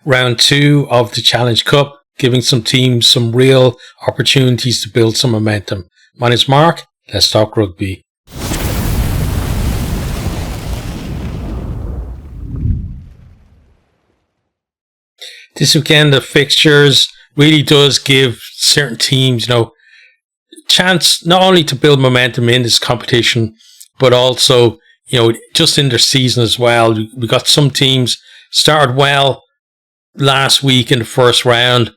round 2 of the Challenge Cup, giving some teams some real opportunities to build some momentum. My name's Mark. Let's talk rugby. This weekend, the fixtures really does give certain teams, chance not only to build momentum in this competition, but also, just in their season as well. We got some teams started well last week in the first round.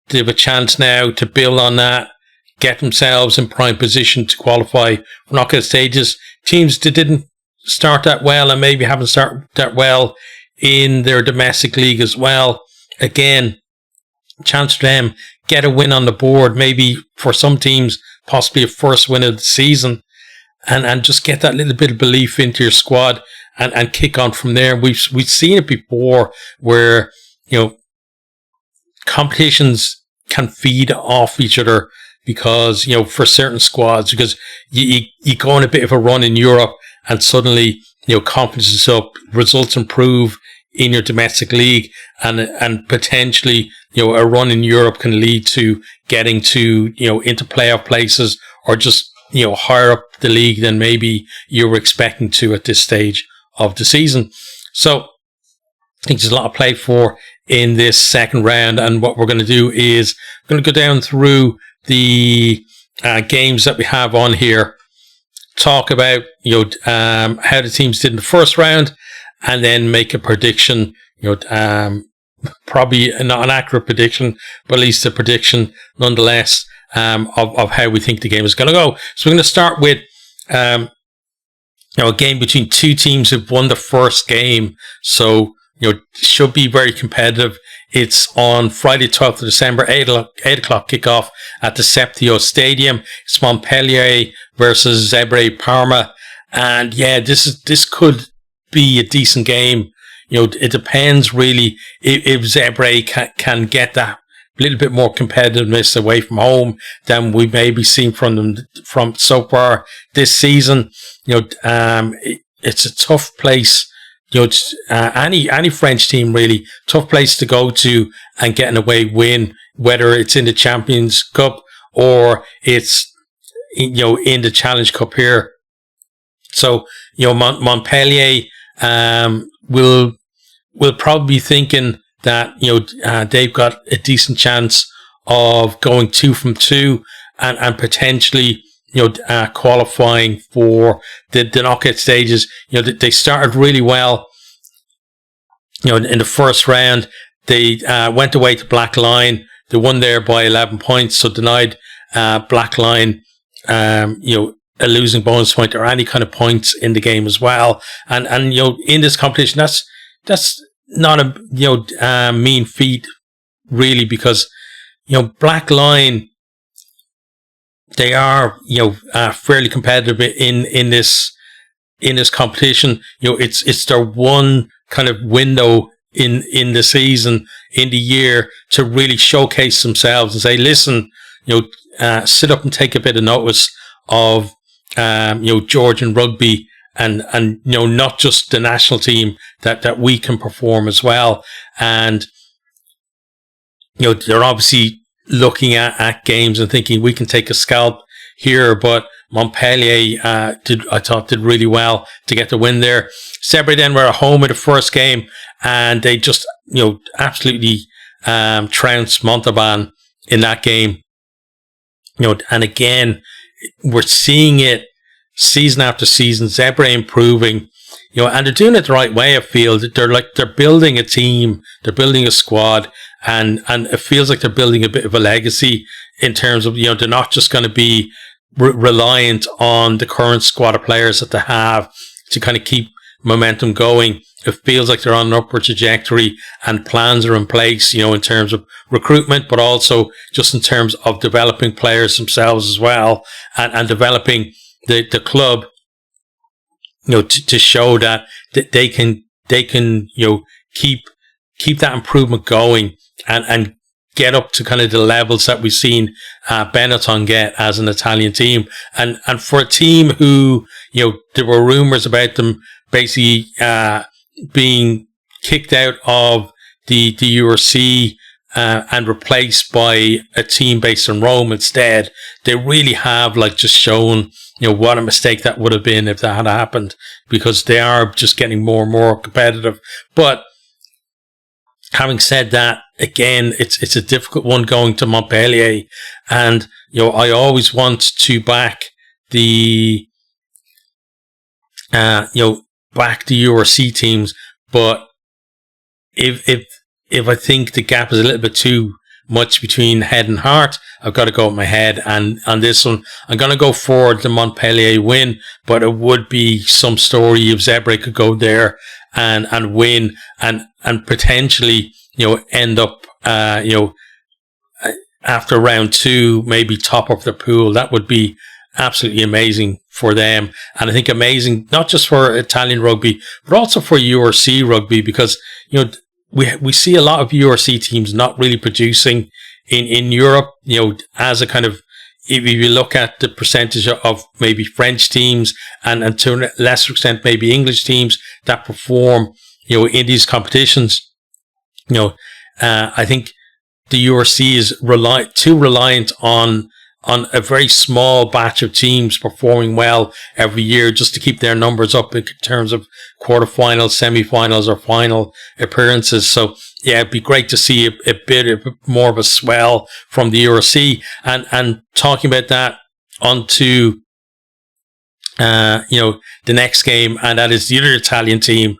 They have a chance now to build on that, get themselves in prime position to qualify for knockout stages. Teams that didn't start that well and maybe haven't started that well in their domestic league as well. Again, chance for them, get a win on the board, maybe for some teams, possibly a first win of the season, and just get that little bit of belief into your squad and kick on from there. We've seen it before where, competitions can feed off each other because, for certain squads, because you go on a bit of a run in Europe and suddenly, confidence is up, results improve in your domestic league, and potentially, a run in Europe can lead to getting to, into playoff places, or just, higher up the league than maybe you were expecting to at this stage of the season. So I think there's a lot of play for in this second round, and what we're going to do is we're going to go down through the games that we have on here, talk about, how the teams did in the first round, and then make a prediction, probably not an accurate prediction, but at least a prediction nonetheless, of how we think the game is going to go. So we're going to start with, a game between two teams who've won the first game. So, should be very competitive. It's on Friday, 12th of December, 8 o'clock kickoff at the Septio Stadium. It's Montpellier versus Zebre Parma. And yeah, this could be a decent game. It depends really if Zebre can get that little bit more competitiveness away from home than we maybe seen from them from so far this season. It's a tough place. Any French team really tough place to go to and get an away win, whether it's in the Champions Cup or it's in the Challenge Cup here. So Montpellier will probably be thinking that they've got a decent chance of going 2 from 2 and potentially qualifying for the knockout stages. They started really well. In the first round, they went away to Black Line. They won there by 11 points, so denied Black Line a losing bonus point or any kind of points in the game as well. And in this competition, that's not a mean feat really, because Black Line, they are fairly competitive in this competition. It's their one kind of window in the season, in the year, to really showcase themselves and say, listen, sit up and take a bit of notice of Georgian rugby, and not just the national team, that we can perform as well. And they're obviously looking at games and thinking we can take a scalp here, but Montpellier I thought did really well to get the win there. Zebre then were at home in the first game, and they just absolutely trounced Montauban in that game. And again, we're seeing it season after season, Zebre improving, and they're doing it the right way. I feel that they're building a team, they're building a squad, and it feels like they're building a bit of a legacy in terms of, they're not just going to be reliant on the current squad of players that they have to kind of keep momentum going. It feels like they're on an upward trajectory, and plans are in place, in terms of recruitment, but also just in terms of developing players themselves as well, and developing the club, to show that they can keep that improvement going and get up to kind of the levels that we've seen Benetton get as an Italian team. And for a team who, there were rumours about them basically being kicked out of the URC and replaced by a team based in Rome instead, they really have like just shown, what a mistake that would have been if that had happened, because they are just getting more and more competitive. But having said that, again, it's a difficult one going to Montpellier, and I always want to back the back the URC teams, but if I think the gap is a little bit too much between head and heart, I've got to go with my head. And on this one, I'm going to go for the Montpellier win, but it would be some story if Zebre could go there and win and potentially, end up, after round 2, maybe top of the pool. That would be absolutely amazing for them. And I think amazing, not just for Italian rugby, but also for URC rugby, because, we see a lot of URC teams not really producing in Europe, as a kind of, if you look at the percentage of maybe French teams and to a lesser extent maybe English teams that perform, in these competitions, I think the URC is too reliant on a very small batch of teams performing well every year just to keep their numbers up in terms of quarterfinals, semi-finals, or final appearances. So, yeah, it'd be great to see a bit more of a swell from the URC. And talking about that, onto the next game, and that is the other Italian team,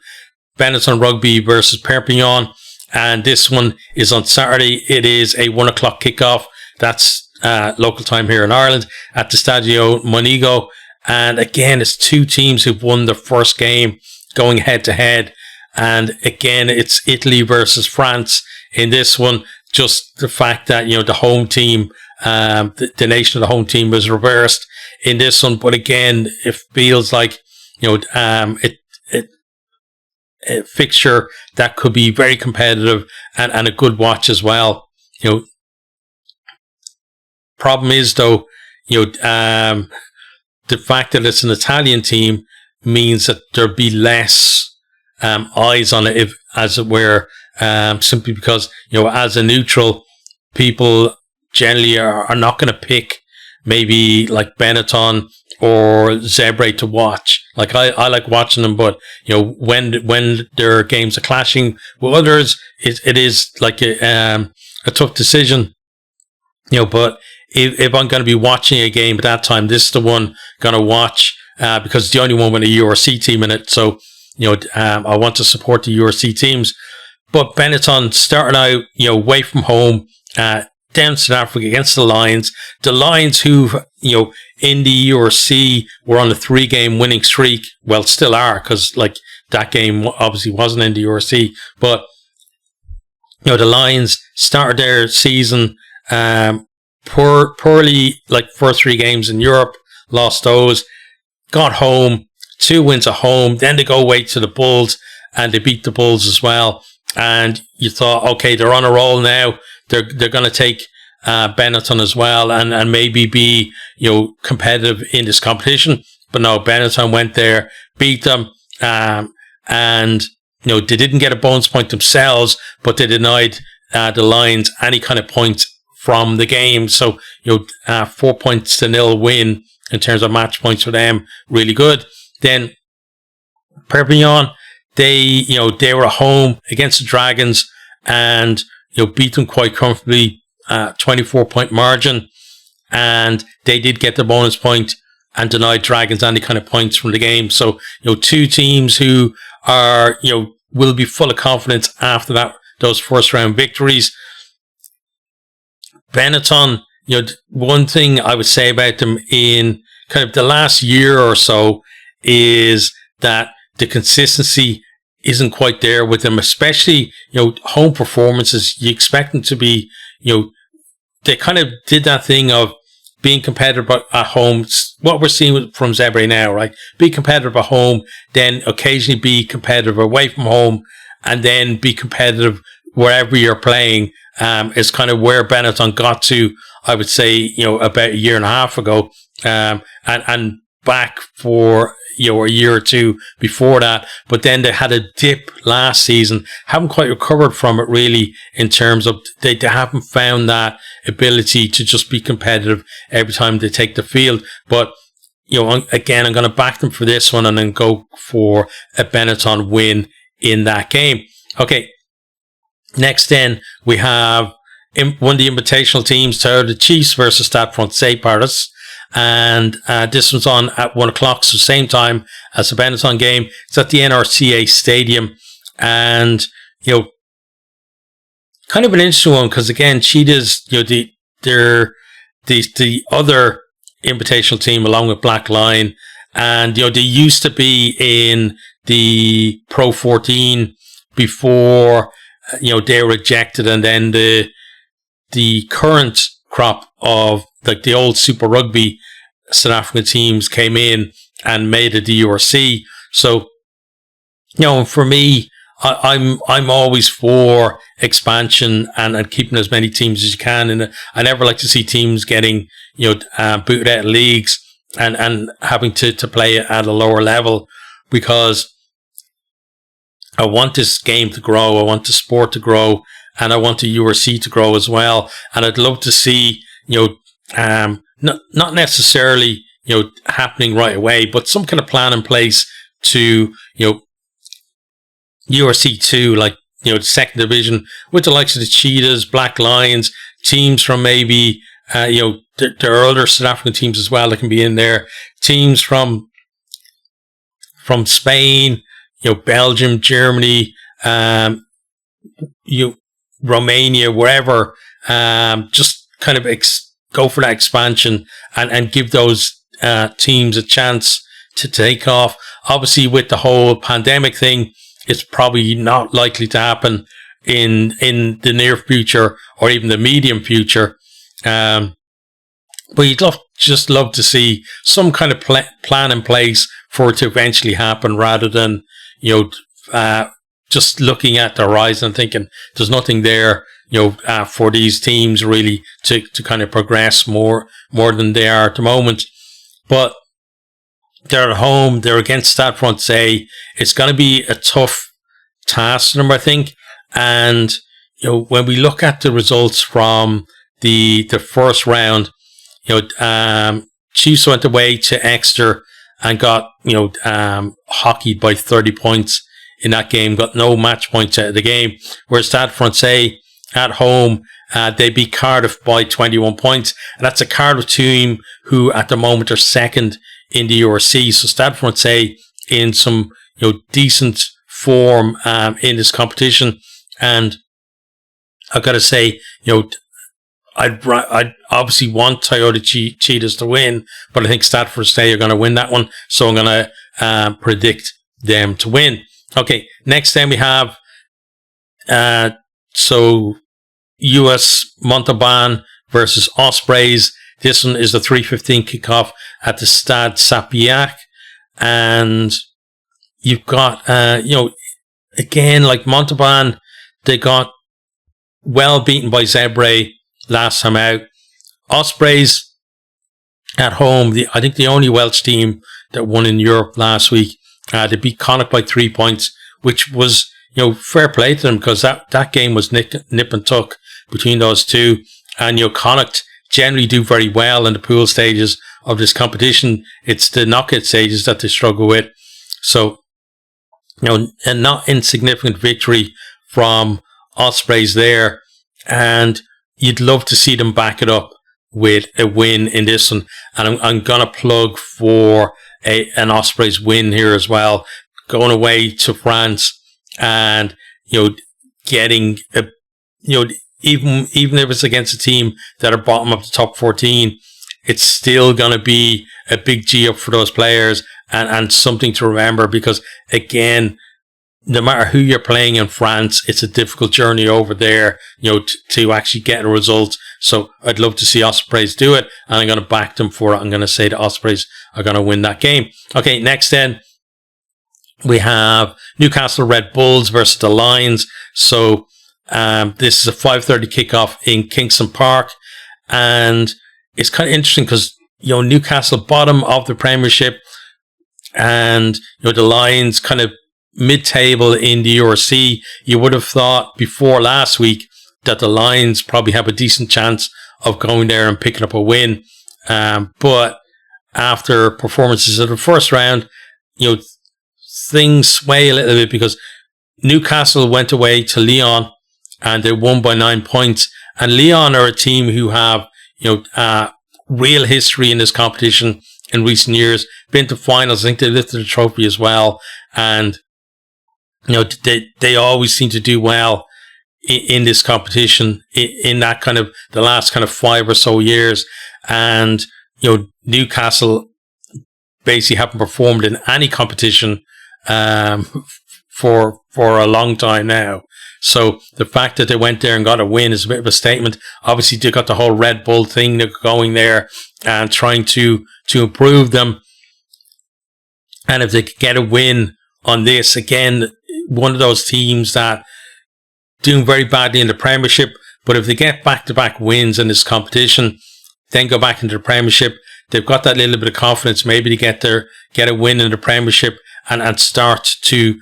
Benetton Rugby versus Perpignan. And this one is on Saturday. It is a 1 o'clock kickoff. That's local time here in Ireland at the Stadio Monigo. And again, it's two teams who've won their first game going head to head. And again, it's Italy versus France in this one. Just the fact that, the home team, the nation of the home team was reversed in this one. But again, it feels like, a fixture that could be very competitive and a good watch as well. Problem is, though, the fact that it's an Italian team means that there'll be less eyes on it, as it were, simply because, as a neutral, people generally are not going to pick maybe like Benetton or Zebre to watch. Like I like watching them, but when their games are clashing with others, it is like a tough decision. But if I'm going to be watching a game at that time, this is the one going to watch because it's the only one with a URC team in it. So, I want to support the URC teams. But Benetton started out, away from home, down South Africa against the Lions. The Lions, who, in the URC were on a 3-game winning streak. Well, still are, because like that game obviously wasn't in the URC. But, the Lions started their season poorly, like first 3 games in Europe, lost those, got home, 2 wins at home, then they go away to the Bulls and they beat the Bulls as well. And you thought, okay, they're on a roll now. They're going to take Benetton as well and maybe be, competitive in this competition. But no, Benetton went there, beat them, and, they didn't get a bonus point themselves, but they denied the Lions any kind of points from the game. So, 4-0 win in terms of match points for them. Really good. Then Perpignan, they were at home against the Dragons and, beat them quite comfortably, 24-point margin. And they did get the bonus point and denied Dragons any kind of points from the game. So, two teams who are, will be full of confidence after those first round victories. Benetton, one thing I would say about them in kind of the last year or so is that the consistency isn't quite there with them, especially, home performances. You expect them to be, they kind of did that thing of being competitive at home. What we're seeing from Zebre now, right? Be competitive at home, then occasionally be competitive away from home, and then be competitive wherever you're playing. Is kind of where Benetton got to, I would say, about a year and a half ago. And back for a year or two before that, but then they had a dip last season, haven't quite recovered from it really, in terms of they haven't found that ability to just be competitive every time they take the field. But again, I'm going to back them for this one and then go for a Benetton win in that game. Okay, next then we have one of the invitational teams, the Chiefs versus Stade Francais Paris. And this one's on at 1 o'clock, so same time as the Benetton game. It's at the NRCA Stadium, and kind of an interesting one because again, Cheetahs, they're the other invitational team along with Black Lion, and they used to be in the Pro 14 before they were ejected, and then the current crop of like the old Super Rugby South African teams came in and made it the URC. So, for me, I'm always for expansion and keeping as many teams as you can. And I never like to see teams getting booted out of leagues and having to play at a lower level, because I want this game to grow. I want the sport to grow, and I want the URC to grow as well. And I'd love to see not necessarily happening right away, but some kind of plan in place to URC 2, like the second division, with the likes of the Cheetahs, Black Lions, teams from maybe there are other South African teams as well that can be in there, teams from Spain, Belgium, Germany, Romania, wherever, just kind of go for that expansion and give those teams a chance to take off. Obviously, with the whole pandemic thing, it's probably not likely to happen in the near future or even the medium future. But you'd just love to see some kind of plan in place for it to eventually happen, rather than just looking at the horizon and thinking there's nothing there for these teams really to kind of progress more than they are at the moment. But they're at home, they're against Stade Francais. It's going to be a tough task for them, I think. And when we look at the results from the first round, Chiefs went away to Exeter and got hockeyed by 30 points in that game, got no match points out of the game. Whereas Stade Francais at home, they beat Cardiff by 21 points. And that's a Cardiff team who at the moment are second in the URC. So Stade Francais in some decent form in this competition. And I've got to say, I'd obviously want Toyota Cheetahs to win, but I think Stade Francais are going to win that one. So I'm going to predict them to win. Okay, next then we have US Montauban versus Ospreys. This one is the 3:15 kickoff at the Stade Sapiac, and you've got again, like Montauban, they got well beaten by Zebre last time out. Ospreys at home, I think the only Welsh team that won in Europe last week. They beat Connacht by 3 points, which was fair play to them, because that game was nip and tuck between those two. And Connacht generally do very well in the pool stages of this competition. It's the knockout stages that they struggle with. So a not insignificant victory from Ospreys there, and you'd love to see them back it up with a win in this one. And I'm gonna plug for an Ospreys win here as well, going away to France and getting even if it's against a team that are bottom of the top 14, it's still going to be a big G up for those players and something to remember, because again, no matter who you're playing in France, it's a difficult journey over there, to actually get a result. So I'd love to see Ospreys do it, and I'm going to back them for it. I'm going to say the Ospreys are going to win that game. Okay, next then we have Newcastle Red Bulls versus the Lions. So this is a 5:30 kickoff in Kingston Park, and it's kind of interesting because Newcastle bottom of the Premiership, and the Lions kind of mid-table in the URC. You would have thought before last week that the Lions probably have a decent chance of going there and picking up a win. But after performances of the first round, things sway a little bit, because Newcastle went away to Lyon and they won by 9 points. And Lyon are a team who have, real history in this competition in recent years. Been to finals. I think they lifted the trophy as well. And, they always seem to do well in this competition in that kind of the last kind of 5 or so years. And, Newcastle basically haven't performed in any competition for a long time now. So the fact that they went there and got a win is a bit of a statement. Obviously, they got the whole Red Bull thing going there and trying to improve them. And if they could get a win on this, again, one of those teams that doing very badly in the Premiership, but if they get back-to-back wins in this competition, then go back into the Premiership, they've got that little bit of confidence maybe to get a win in the Premiership and start to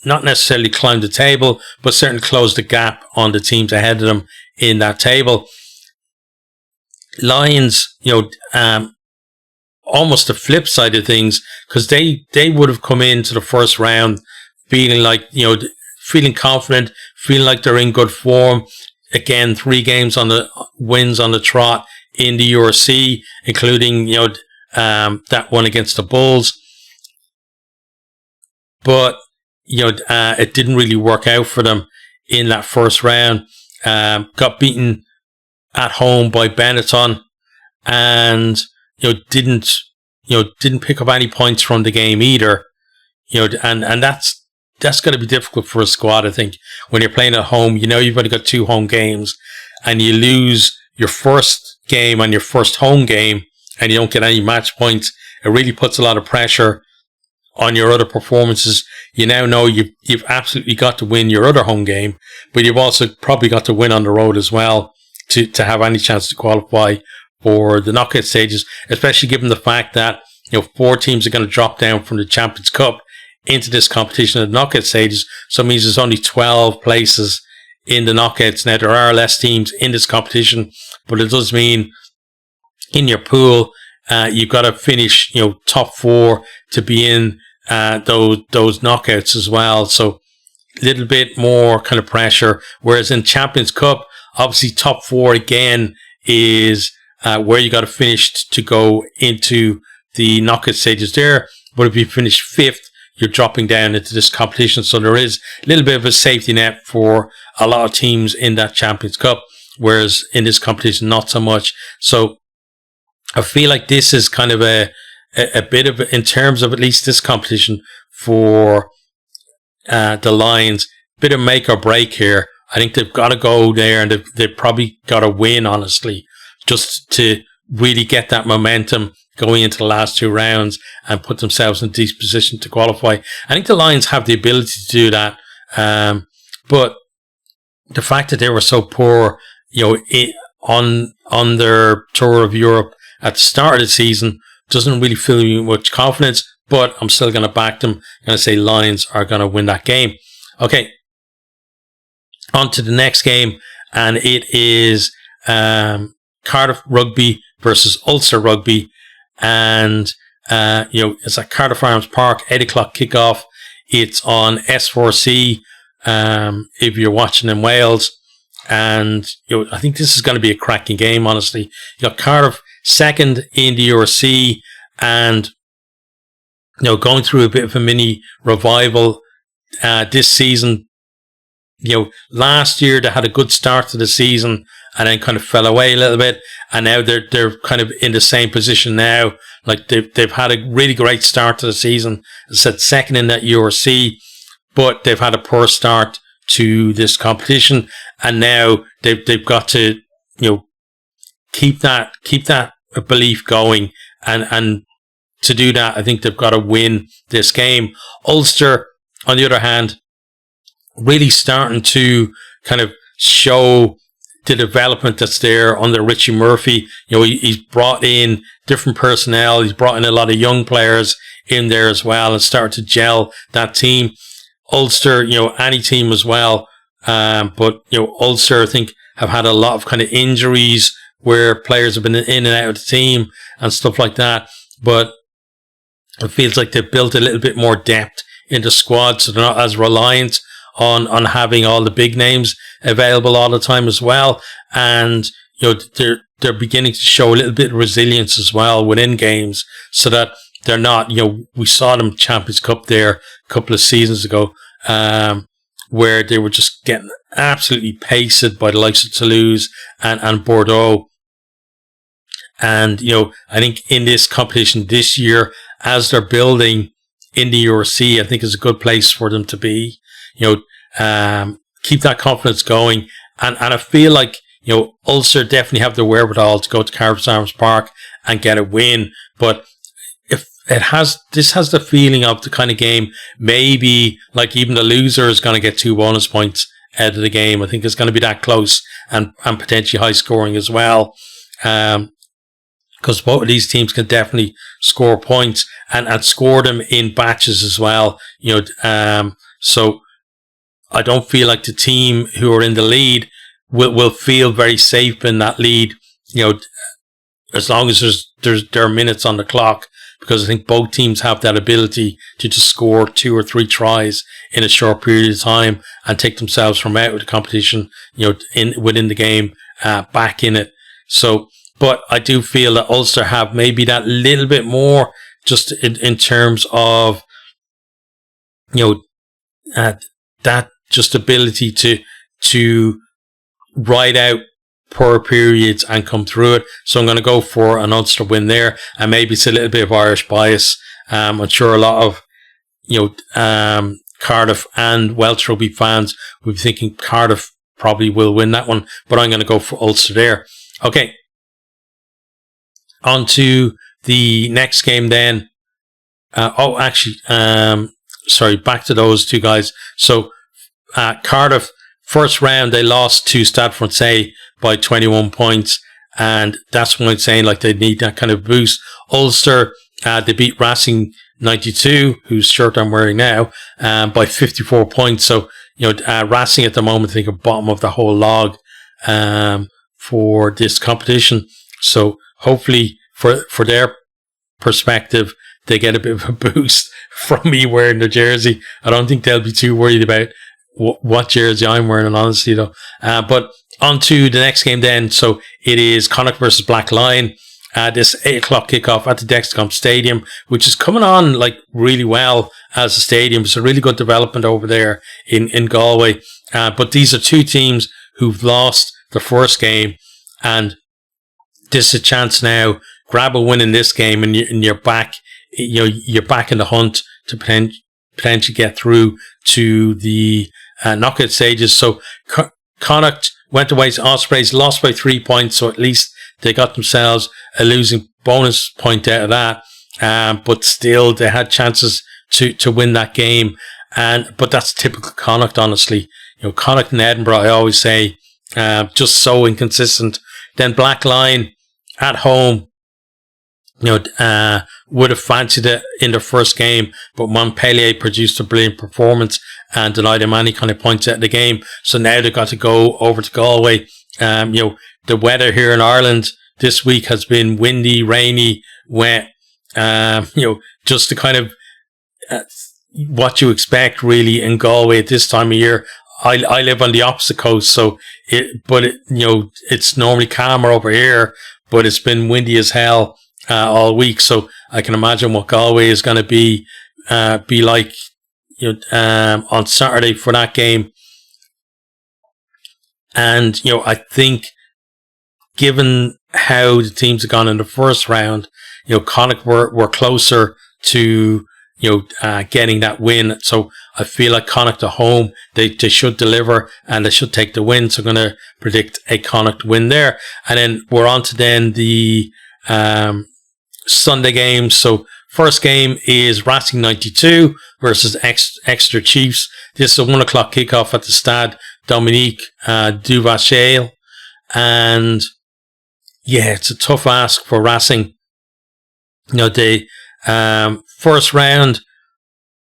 not necessarily climb the table, but certainly close the gap on the teams ahead of them in that table. Lions, almost the flip side of things, because they would have come into the first round feeling like, feeling confident, feeling like they're in good form. Again, 3 games on the wins on the trot in the URC, including, that one against the Bulls. But, it didn't really work out for them in that first round. Got beaten at home by Benetton, and, didn't pick up any points from the game either. And that's going to be difficult for a squad, I think, when you're playing at home. You've only got 2 home games, and you lose your first game and your first home game, and you don't get any match points. It really puts a lot of pressure on your other performances. You now know you've absolutely got to win your other home game, but you've also probably got to win on the road as well to have any chance to qualify for the knockout stages, especially given the fact that 4 teams are going to drop down from the Champions Cup into this competition at the knockout stages. So it means there's only 12 places in the knockouts. Now, there are less teams in this competition, but it does mean in your pool, you've got to finish, top 4 to be in those knockouts as well. So a little bit more kind of pressure. Whereas in Champions Cup, obviously top 4 again is where you got to finish to go into the knockout stages there. But if you finish 5th, you're dropping down into this competition. So there is a little bit of a safety net for a lot of teams in that Champions Cup, whereas in this competition, not so much. So I feel like this is kind of a bit of, in terms of at least this competition for the Lions, bit of make or break here. I think they've got to go there, and they've probably got to win, honestly, just to really get that momentum going into the last 2 rounds and put themselves in a decent position to qualify. I think the Lions have the ability to do that. But the fact that they were so poor, on their tour of Europe at the start of the season doesn't really fill me with much confidence, but I'm still going to back them. I'm going to say Lions are going to win that game. Okay. On to the next game, and it is Cardiff Rugby versus Ulster Rugby. And, it's at Cardiff Arms Park, 8 o'clock kickoff. It's on S4C, if you're watching in Wales. And, I think this is going to be a cracking game, honestly. You got Cardiff second in the URC and, going through a bit of a mini revival, this season. Last year they had a good start to the season and then kind of fell away a little bit, and now they're kind of in the same position now. Like they've had a really great start to the season. As I said, second in that URC, but they've had a poor start to this competition, and now they've got to keep that belief going, and to do that, I think they've got to win this game. Ulster, on the other hand, really starting to kind of show the development that's there under Richie Murphy. He's brought in different personnel. He's brought in a lot of young players in there as well and started to gel that team. Ulster, any team as well. But Ulster, I think, have had a lot of kind of injuries where players have been in and out of the team and stuff like that. But it feels like they've built a little bit more depth in the squad, so they're not as reliant on having all the big names available all the time as well. And they're beginning to show a little bit of resilience as well within games, so that they're not, we saw them Champions Cup there a couple of seasons ago, where they were just getting absolutely pasted by the likes of Toulouse and Bordeaux. And, I think in this competition this year, as they're building in the URC, I think is a good place for them to be. Keep that confidence going. And I feel like, Ulster definitely have the wherewithal to go to Cardiff Arms Park and get a win. But if this has the feeling of the kind of game, maybe like even the loser is going to get 2 bonus points out of the game. I think it's going to be that close and potentially high scoring as well. Because both of these teams can definitely score points and score them in batches as well. So I don't feel like the team who are in the lead will feel very safe in that lead, as long as there are minutes on the clock, because I think both teams have that ability to just score 2 or 3 tries in a short period of time and take themselves from out of the competition, within the game, back in it. So, but I do feel that Ulster have maybe that little bit more just in terms of, that just ability to ride out poor periods and come through it. So I'm going to go for an Ulster win there, and maybe it's a little bit of Irish bias. I'm sure a lot of Cardiff and Welsh rugby fans will be thinking Cardiff probably will win that one, but I'm going to go for Ulster there. Okay, on to the next game then. Sorry, back to those two guys. So Cardiff, first round, they lost to Stade Francais by 21 points. And that's what I'm saying, like, they need that kind of boost. Ulster, they beat Racing 92, whose shirt I'm wearing now, by 54 points. So, Racing at the moment, I think, are bottom of the whole log for this competition. So hopefully for their perspective, they get a bit of a boost from me wearing the jersey. I don't think they'll be too worried about what jersey I'm wearing, honestly, though. But on to the next game then. So it is Connacht versus Black Lion. This 8 o'clock kickoff at the Dexcom Stadium, which is coming on like really well as a stadium. It's a really good development over there in Galway. But these are two teams who've lost the first game, and this is a chance now. Grab a win in this game, and you're back. You're back in the hunt to potentially get through to the knockout stages. So Connacht went away to Ospreys, lost by 3 points, so at least they got themselves a losing bonus point out of that. But still, they had chances to win that game. But that's typical Connacht, honestly. Connacht and Edinburgh, I always say, just so inconsistent. Then Black Lion at home, would have fancied it in their first game, but Montpellier produced a brilliant performance and denied them any kind of points out of the game. So now they've got to go over to Galway. The weather here in Ireland this week has been windy, rainy, wet. Just the kind of what you expect really in Galway at this time of year. I live on the opposite coast, so it's normally calmer over here, but it's been windy as hell all week. So I can imagine what Galway is going to be like on Saturday for that game. And I think, given how the teams have gone in the first round, Connacht were closer to getting that win. So I feel like Connacht at home, they should deliver and they should take the win. So I'm going to predict a Connacht win there. And then we're on to then the Sunday games. So first game is Racing 92 versus Exeter Chiefs. This is a 1 o'clock kickoff at the Stade Dominique du Vachel. And yeah, it's a tough ask for Racing. They first round,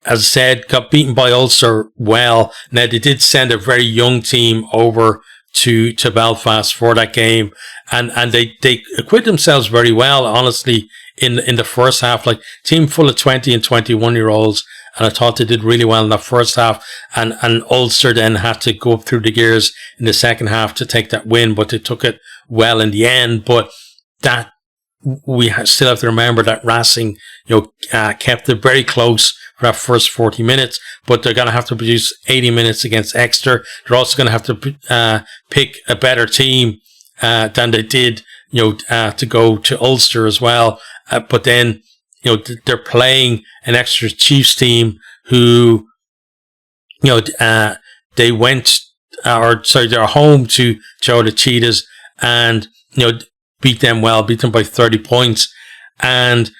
as I said, got beaten by Ulster well. Now, they did send a very young team over to Belfast for that game, and they acquitted themselves very well, honestly, in the first half. Like, team full of 20 and 21-year-olds, and I thought they did really well in that first half, and Ulster then had to go up through the gears in the second half to take that win, but they took it well in the end. But that, we still have to remember that Racing, kept it very close for that first 40 minutes, but they're going to have to produce 80 minutes against Exeter. They're also going to have to pick a better team than they did, to go to Ulster as well. But then, they're playing an Exeter Chiefs team who, they went, they're home to the Cheetahs, and, beat them by 30 points. And,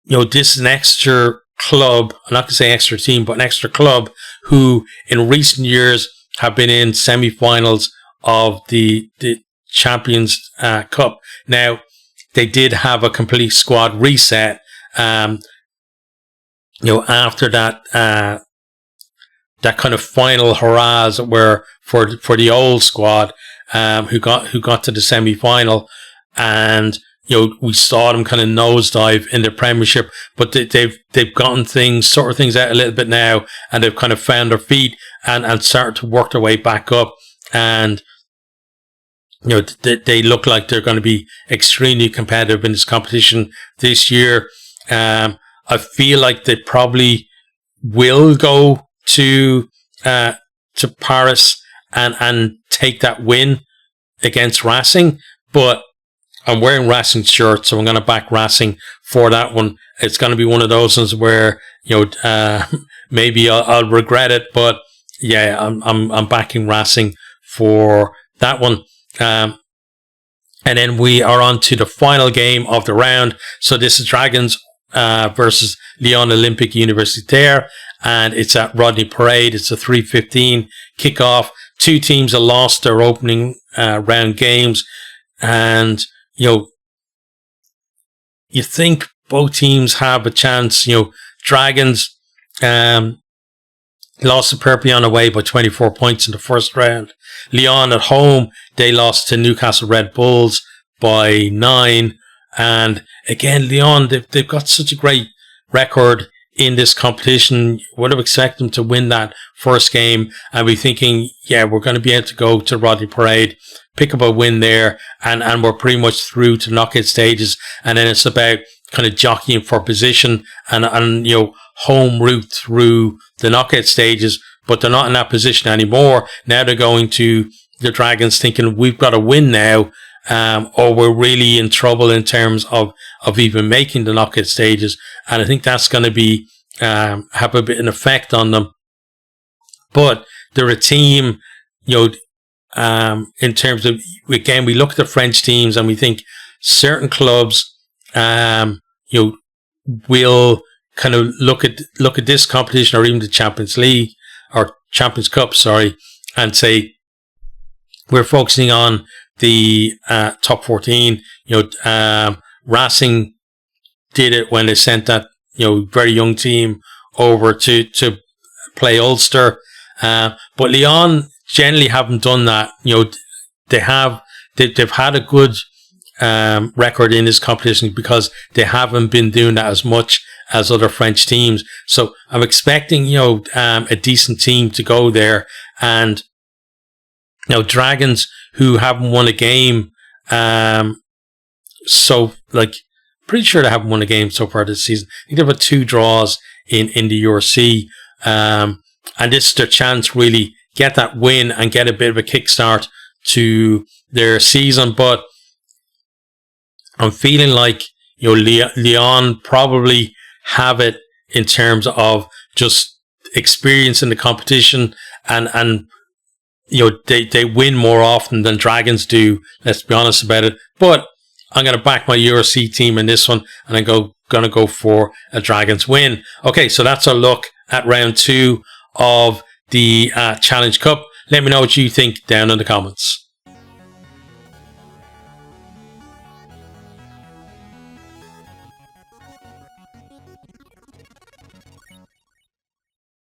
this is an Exeter club, I'm not going to say Exeter team, but an Exeter club who in recent years have been in semi-finals of the Champions Cup. Now, they did have a complete squad reset, after that kind of final hurrah, as it were, for the old squad, who got to the semi-final. And we saw them kind of nosedive in the Premiership, but they've gotten things out a little bit now, and they've kind of found their feet and started to work their way back up. And they look like they're going to be extremely competitive in this competition this year. I feel like they probably will go to Paris and take that win against Racing, but I'm wearing Racing shirt, so I'm going to back Racing for that one. It's going to be one of those ones where maybe I'll regret it, but yeah, I'm backing Racing for that one. And then we are on to the final game of the round. So this is Dragons versus Lyon Olympique Universitaire, and it's at Rodney Parade. It's a 3:15 kickoff. Two teams have lost their opening round games, and you think both teams have a chance. Dragons lost to Perpignan away by 24 points in the first round. Lyon at home, they lost to Newcastle Red Bulls by 9. And again, Lyon, they've got such a great record in this competition. Would have expected them to win that first game and be thinking, yeah, we're going to be able to go to Rodney Parade, pick up a win there, and we're pretty much through to knockout stages. And then it's about kind of jockeying for position and home route through the knockout stages. But they're not in that position anymore. Now they're going to the Dragons thinking, we've got to win now, or we're really in trouble in terms of even making the knockout stages. And I think that's going to be have a bit of an effect on them. But they're a team, in terms of, again, we look at the French teams and we think certain clubs, will kind of look at this competition, or even the Champions League or Champions Cup, and say, we're focusing on the top 14. Racing did it when they sent that very young team over to play Ulster, but Lyon generally haven't done that. They've had a good record in this competition because they haven't been doing that as much as other French teams. So I'm expecting a decent team to go there. And Dragons, who haven't won a game, pretty sure they haven't won a game so far this season. I think they've had 2 draws in the URC, and this is their chance really get that win and get a bit of a kickstart to their season. But I'm feeling like Lyon probably have it in terms of just experience in the competition, and they win more often than Dragons do. Let's be honest about it. But I'm going to back my URC team in this one, and I'm going to go for a Dragons win. Okay, so that's our look at round 2 of the Challenge Cup. Let me know what you think down in the comments.